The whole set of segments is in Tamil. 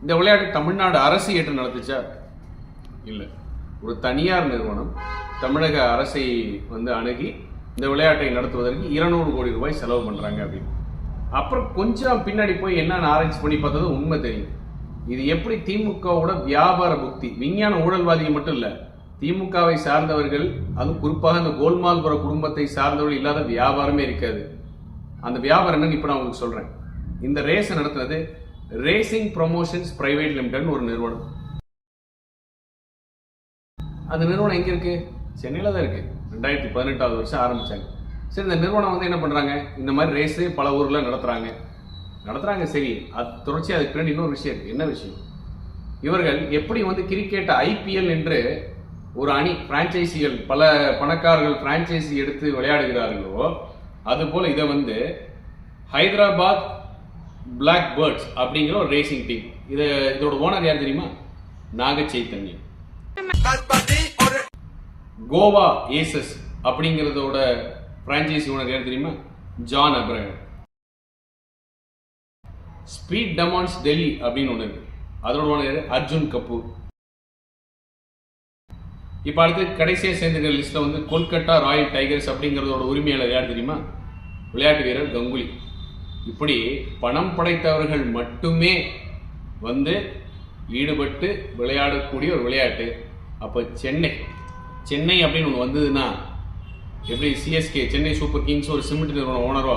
இந்த விளையாட்டு தமிழ்நாடு அரசு ஏற்று நடத்துச்சா? இல்லை. ஒரு தனியார் நிறுவனம் தமிழக அரசை அணுகி இந்த விளையாட்டை நடத்துவதற்கு 200 கோடி ரூபாய் செலவு பண்ணுறாங்க அப்படின்னு. அப்புறம் கொஞ்சம் பின்னாடி போய் என்னன்னு ஆராய்ச்சி பண்ணி பார்த்தது உண்மை தெரியும். இது எப்படி திமுகவோட வியாபார புக்தி, விஞ்ஞான ஊழல்வாதிகள் மட்டும் இல்லை, திமுகவை சார்ந்தவர்கள், அதுவும் குறிப்பாக இந்த கோல்மால்புர குடும்பத்தை சார்ந்தவர்கள் இல்லாத வியாபாரமே இருக்காது. அந்த வியாபாரம் என்னன்னு இப்போ நான் உங்களுக்கு சொல்கிறேன். இந்த ரேஸை நடத்துனது ரேசிங் ப்ரொமோஷன்ஸ் பிரைவேட் லிமிடெட்னு ஒரு நிறுவனம். அந்த நிறுவனம் எங்கே இருக்குது? சென்னையில் தான் இருக்குது. 2018 வருஷம் ஆரம்பித்தாங்க. சரி, இந்த நிறுவனம் என்ன பண்ணுறாங்க, இந்த மாதிரி ரேஸு பல ஊரில் நடத்துகிறாங்க. சரி, அது தொடர்ச்சி அதுக்கு பின்னாடி இன்னொரு விஷயம் இருக்குது. என்ன விஷயம்? இவர்கள் எப்படி கிரிக்கெட் IPL என்று ஒரு அணி பிரான்ச்சைசிகள், பல பணக்காரர்கள் பிரான்ச்சைசி எடுத்து விளையாடுகிறார்களோ, அதுபோல் இதை ஹைதராபாத் பிளாக் பேர்ட்ஸ் அப்படிங்கிற ஒரு ரேசிங் டீம், இதோட ஓனர் யார் தெரியுமா? நாக சைத்தன்யா. கோவா ஏசஸ் அப்படிங்கிறதோட பிரான்ச்சைசி ஓனர் யார் தெரியுமா? ஜான் அப்ரஹாம். ஸ்பீட் டெமான்ஸ் டெல்லி அப்படின்னு ஒன்று இருக்கு, அதோட ஓனர் அர்ஜுன் கபூர். இப்போ அடுத்து கடைசியாக சேர்ந்துக்கிற லிஸ்ட்ல கொல்கத்தா ராயல் டைகர்ஸ் அப்படிங்கிறதோட உரிமையாளர் யார் தெரியுமா? விளையாட்டு வீரர் கங்குலி. இப்படி பணம் படைத்தவர்கள் மட்டுமே ஈடுபட்டு விளையாடக்கூடிய ஒரு விளையாட்டு. அப்போ சென்னை அப்படின்னு ஒன்று வந்ததுன்னா எப்படி CSK சென்னை சூப்பர் கிங்ஸ் ஒரு சிமெண்ட் நிறுவனம் ஓனரோ,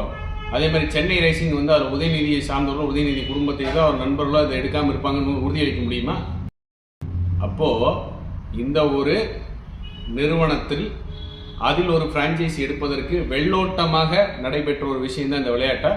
அதே மாதிரி சென்னை ரேசிங் அவர் உதயநிதியை சார்ந்தவர்களோ, உதயநிதி குடும்பத்தையோ அவர் நண்பர்களோ அதை எடுக்காமல் இருப்பாங்கன்னு உறுதியளிக்க முடியுமா? அப்போது இந்த ஒரு நிறுவனத்தில் அதில் ஒரு பிரான்ச்சைசி எடுப்பதற்கு வெள்ளோட்டமாக நடைபெற்ற ஒரு விஷயம் தான் இந்த விளையாட்டை